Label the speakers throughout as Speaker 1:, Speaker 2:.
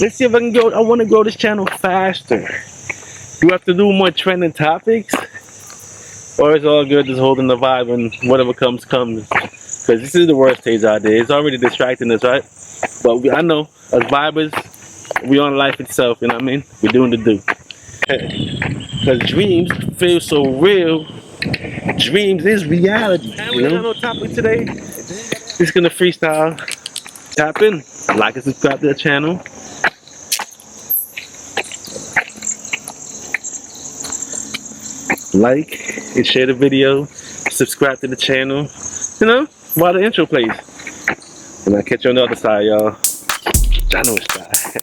Speaker 1: Let's see if I can go. I want to grow this channel faster. Do I have to do more trending topics? Or it's all good just holding the vibe and whatever comes. Because this is the worst stage out there. It's already distracting us, right? But I know, as vibers, we on life itself, you know what I mean? We're doing the do. Because dreams feel so real. Dreams is reality. And we got no topic today. Just gonna freestyle. Tap in, like and subscribe to the channel. Like and share the video. Subscribe to the channel. You know, while the intro plays. And I'll catch you on the other side, y'all. I know it's dry.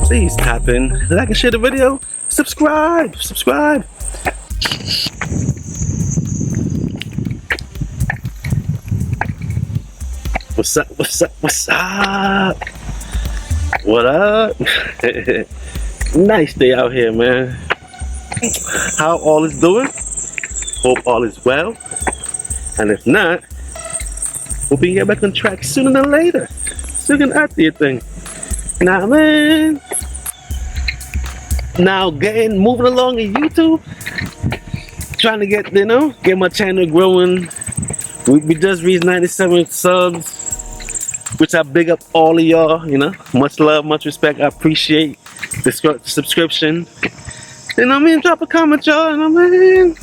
Speaker 1: Please tap in, like and share the video, subscribe. What's up? What up? Nice day out here, man. How all is doing? Hope all is well. And if not, we'll be get back on track sooner than later. Still gonna act your thing. Nah, man. Now moving along in YouTube, trying to get get my channel growing. We just reached 97 subs, which I big up all of y'all. Much love, much respect. I appreciate the subscription. You know what I mean? Drop a comment, y'all. You know what I mean?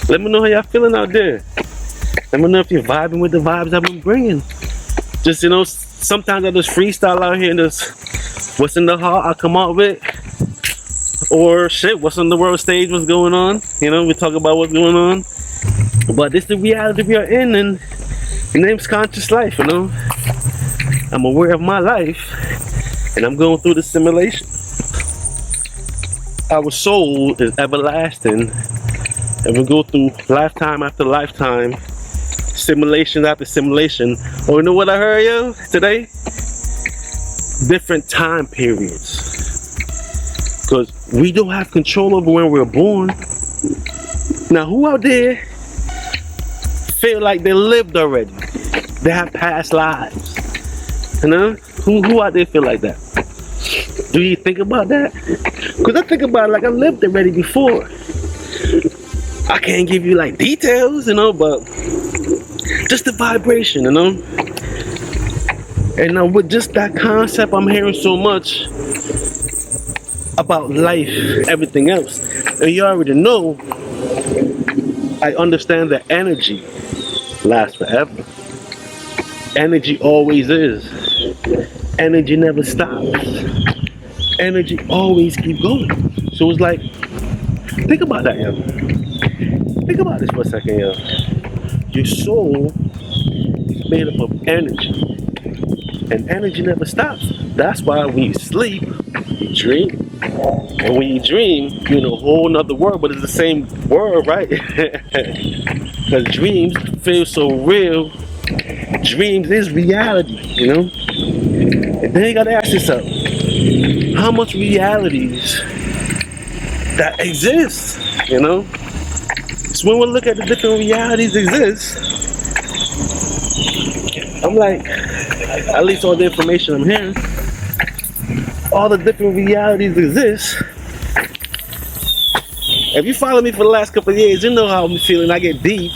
Speaker 1: Let me know how y'all feeling out there. Let me know if you're vibing with the vibes I've been bringing. Just sometimes I just freestyle out here and just what's in the heart I come out with. Or shit, what's on the world stage, what's going on. We talk about what's going on. But this is the reality we are in, and the name's conscious life, I'm aware of my life, and I'm going through the simulation. Our soul is everlasting, and we go through lifetime after lifetime, simulation after simulation. Oh, you know what I heard, yo, today? Different time periods. Because we don't have control over when we're born. Now, who out there feel like they lived already? They have past lives. Who out there feel like that? Do you think about that? Because I think about it like I lived already before. I can't give you like details, but just the vibration, And with just that concept, I'm hearing so much about life, everything else. And you already know, I understand that energy lasts forever. Energy always is. Energy never stops. Energy always keeps going. So it's like, think about that, yo. Think about this for a second, yo. Your soul is made up of energy. And energy never stops. That's why when you sleep, you dream. And when you dream, you're in a whole nother world, but it's the same world, right? Because dreams feel so real. Dreams is reality, And then you gotta ask yourself, how much realities that exist, So when we look at the different realities exist, I'm like, at least all the information I'm hearing, all the different realities exist. If you follow me for the last couple of years, you know how I'm feeling. I get deep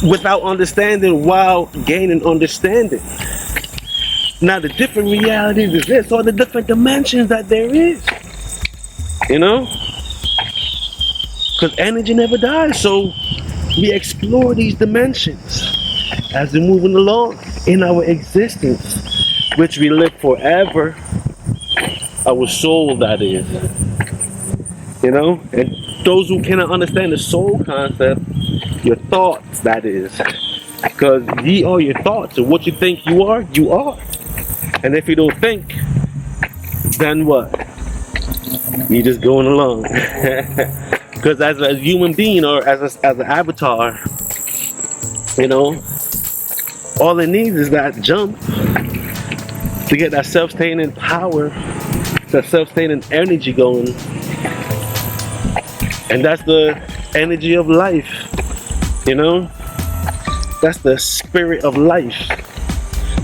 Speaker 1: without understanding while gaining understanding. Now the different realities exist, or the different dimensions that there is. You know? Because energy never dies, so we explore these dimensions as we're moving along in our existence, which we live forever. Our soul, that is. You know? And those who cannot understand the soul concept, your thoughts, that is. Because ye are your thoughts, and what you think you are, you are. And if you don't think, then what? You're just going along. Because as a human being, or as an avatar, you know, all it needs is that jump to get that self-sustaining power, that self-sustaining energy going. And that's the energy of life, you know? That's the spirit of life.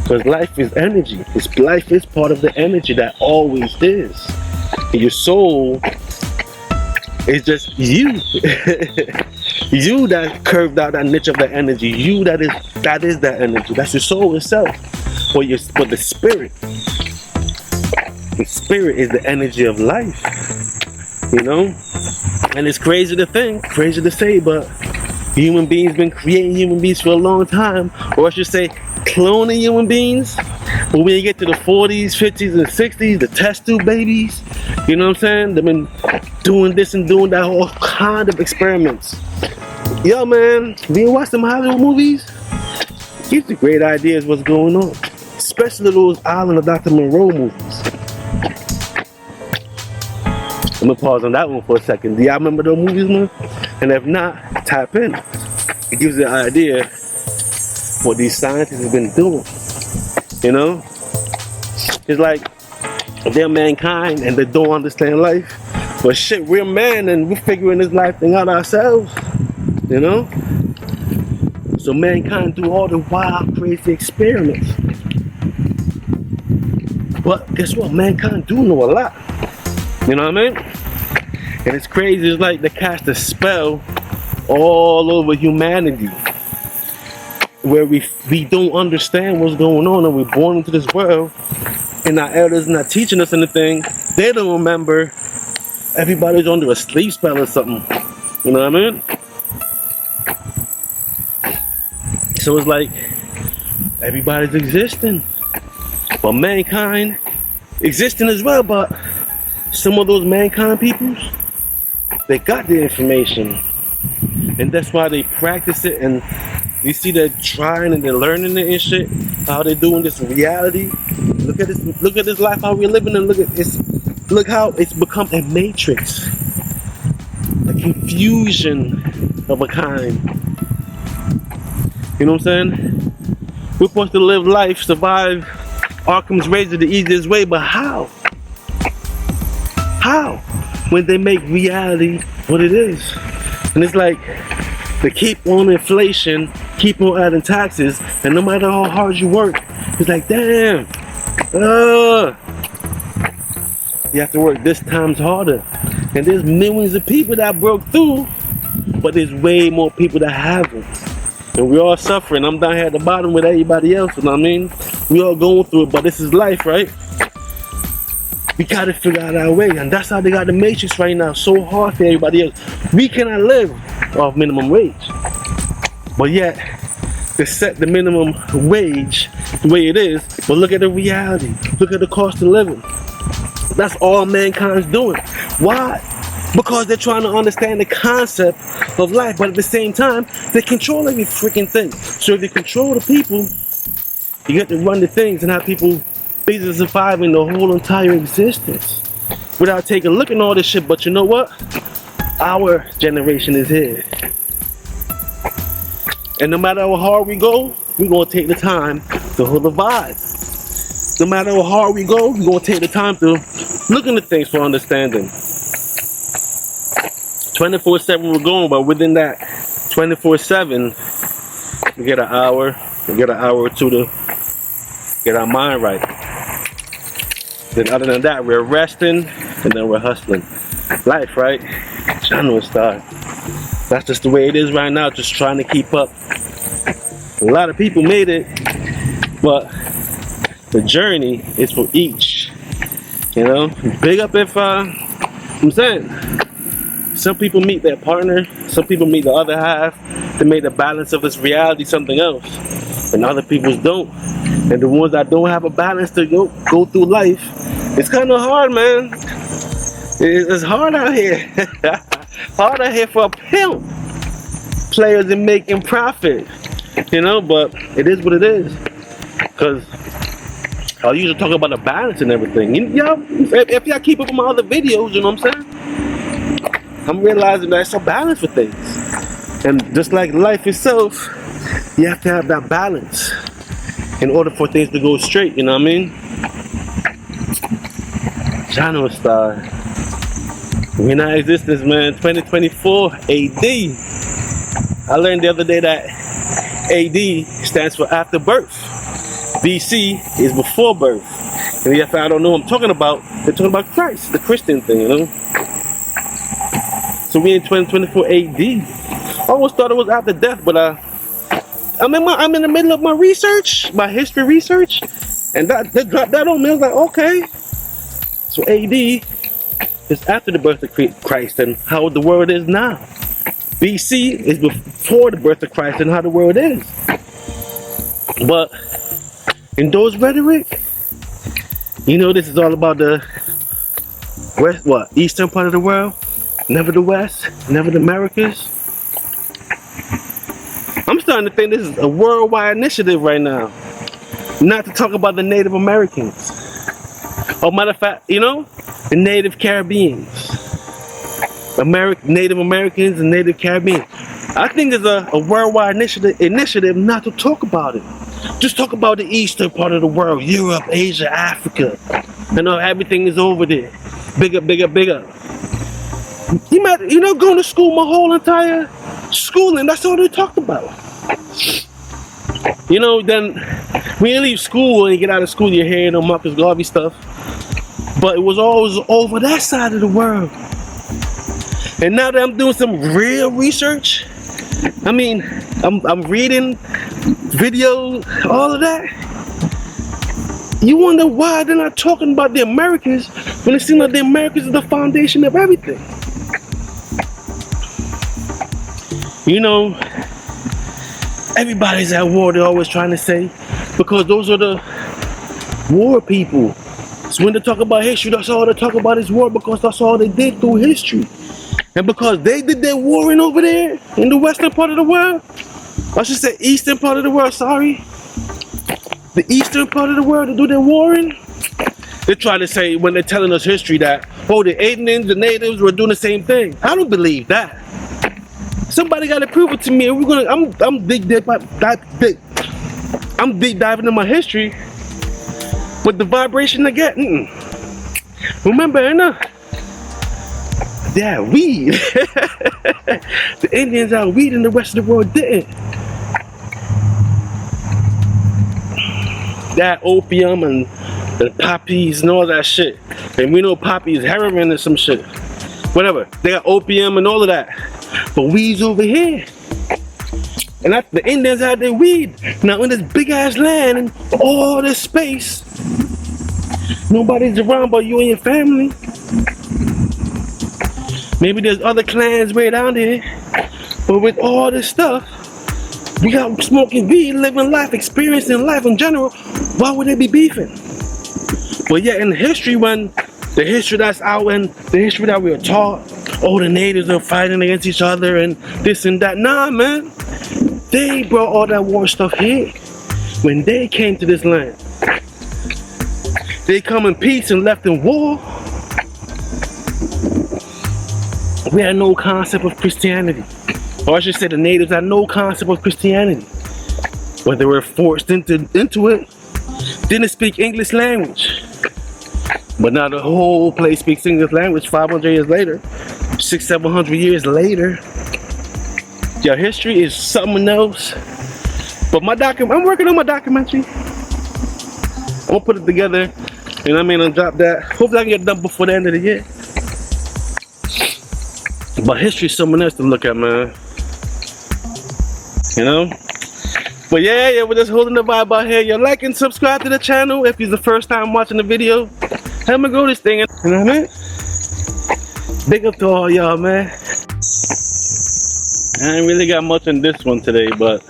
Speaker 1: Because life is energy. Life is part of the energy that always is. And your soul is just you. You that curved out that niche of the energy. You that is that energy. That's your soul itself. But the spirit. The spirit is the energy of life. You know? And it's crazy to think, crazy to say, but human beings been creating human beings for a long time. Or I should say, cloning human beings. But when you get to the 40s, 50s, and 60s, the test tube babies, you know what I'm saying? They've been doing this and doing that, all kind of experiments. Yo, man, when you watch them Hollywood movies, gives you great ideas what's going on. Especially those Island of Dr. Monroe movies. I'm gonna pause on that one for a second. Do y'all remember those movies, man? And if not, tap in. It gives you an idea what these scientists have been doing. You know? It's like they're mankind and they don't understand life. But shit, we're man and we're figuring this life thing out ourselves. You know? So mankind do all the wild, crazy experiments. But guess what? Mankind do know a lot. You know what I mean? And it's crazy. It's like they cast a spell all over humanity, where we don't understand what's going on, and we're born into this world, and our elders not teaching us anything. They don't remember. Everybody's under a sleep spell or something. You know what I mean? So it's like everybody's existing, but mankind existing as well. But some of those mankind peoples, they got the information, and that's why they practice it. And you see they're trying and they're learning it and shit. How they're doing this in reality. Look at this. Look at this life how we're living, and look at this. Look how it's become a matrix, a confusion of a kind. You know what I'm saying? We're supposed to live life, survive Arkham's razor the easiest way, but how? How? When they make reality what it is. And it's like they keep on inflation, keep on adding taxes, and no matter how hard you work, it's like, damn, you have to work this times harder. And there's millions of people that broke through, but there's way more people that haven't. And we're all suffering. I'm down here at the bottom with everybody else, you know what I mean? We all going through it, but this is life, right? We gotta figure out our way, and that's how they got the matrix right now, so hard for everybody else. We cannot live off minimum wage, but yet they set the minimum wage the way it is. But look at the reality. Look at the cost of living. That's all mankind's doing. Why? Because they're trying to understand the concept of life, but at the same time, they control every freaking thing. So if you control the people, you get to run the things and have people basically surviving the whole entire existence without taking a look at all this shit. But you know what? Our generation is here. And no matter how hard we go, we're going to take the time to hold the vibe. No matter how hard we go, we're going to take the time to look into things for understanding. 24/7 we're going, but within that 24/7, we get an hour or two to get our mind right. Then other than that, we're resting, and then we're hustling. Life, right? General style. That's just the way it is right now, just trying to keep up. A lot of people made it, but The journey is for each. You know, big up if I'm saying some people meet their partner, some people meet the other half to make the balance of this reality something else, and other people don't. And the ones that don't have a balance to go through life, it's kind of hard, man. It's hard out here. Hard out here for a pimp. Players in making profit, you know, but it is what it is. Cause I usually talk about the balance and everything. Y'all, if y'all keep up with my other videos, you know what I'm saying? I'm realizing that it's a balance for things. And just like life itself, you have to have that balance in order for things to go straight, you know what I mean? Channel Star. We're not existence, man. 2024 AD. I learned the other day that AD stands for after birth. BC is before birth. And if I don't know what I'm talking about, they're talking about Christ, the Christian thing, you know? So we in 2024 AD. I always thought it was after death, but I'm in the middle of my research, my history research, and that dropped that on me. I was like, okay. So AD is after the birth of Christ and how the world is now. BC is before the birth of Christ and how the world is. But in those rhetoric, you know, this is all about the west, eastern part of the world, never the West, never the Americas. I'm starting to think this is a worldwide initiative right now, not to talk about the Native Americans. Or matter of fact, you know, the Native Caribbeans, Native Americans and Native Caribbean. I think there's a worldwide initiative not to talk about it. Just talk about the eastern part of the world, Europe, Asia, Africa. You know, everything is over there. Bigger, bigger, bigger. You know, going to school my whole entire schooling, that's all they talked about. You know, then when you leave school and you get out of school, you're hearing the Marcus Garvey stuff. But it was always over that side of the world. And now that I'm doing some real research, I mean, I'm reading videos, all of that. You wonder why they're not talking about the Americas when it seems like the Americas is the foundation of everything. You know, everybody's at war, they're always trying to say, because those are the war people. So when they talk about history, that's all they talk about is war, because that's all they did through history. And because they did their warring over there in the western part of the world, I should say eastern part of the world, sorry. The eastern part of the world to do their warring. They try to say when they're telling us history that, oh, the Indians, the natives were doing the same thing. I don't believe that. Somebody got to prove it to me. And I'm deep diving in my history with the vibration I get. Remember, yeah, weed. The Indians had weed and the rest of the world didn't. That opium and the poppies and all that shit. And we know poppy is heroin or some shit. Whatever. They got opium and all of that. But weed's over here. And the Indians had their weed. Now in this big ass land and all this space, nobody's around but you and your family. Maybe there's other clans way down there. But with all this stuff, we got smoking weed, living life, experiencing life in general. Why would they be beefing? But yeah, in history, when the history that's out and the history that we were taught, oh, the natives are fighting against each other and this and that. Nah, man. They brought all that war stuff here when they came to this land. They come in peace and left in war. We had no concept of Christianity. Or I should say the natives had no concept of Christianity. But they were forced into it. Didn't speak English language. But now the whole place speaks English language 500 years later. 600-700 years later. Your history is something else. But I'm working on my documentary. I'm gonna put it together. You know what I mean? And drop that. Hopefully I can get it done before the end of the year. But history is something else to look at, man. You know? But yeah, we're just holding the vibe out here. Yo, like and subscribe to the channel if it's the first time watching the video. Help me grow this thing, you know what I mean? Big up to all y'all, man. I ain't really got much on this one today, but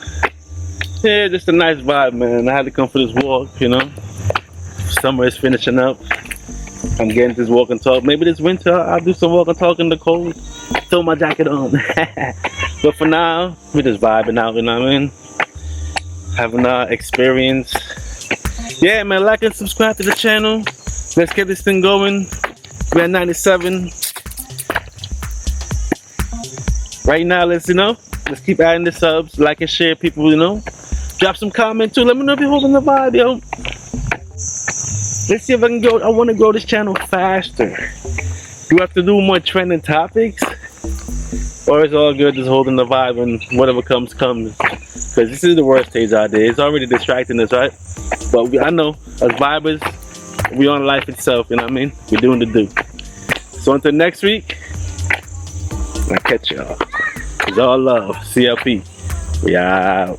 Speaker 1: yeah, just a nice vibe, man. I had to come for this walk, you know. Summer is finishing up. I'm getting this walk and talk. Maybe this winter I'll do some walk and talk in the cold. Throw my jacket on. But for now, we're just vibing out, you know what I mean? Having an experience. Yeah, man, like and subscribe to the channel. Let's get this thing going. We're at 97. Right now, let's keep adding the subs, like and share, people, you know. Drop some comment too. Let me know if you're holding the vibe, yo. Let's see if I can go. I want to grow this channel faster. Do I have to do more trending topics? Or it's all good just holding the vibe and whatever comes. Because this is the worst stage out there. It's already distracting us, right? But I know, as vibers, we on life itself, you know what I mean? We're doing the do. So until next week, I'll catch y'all. It's all love. CLP. We out.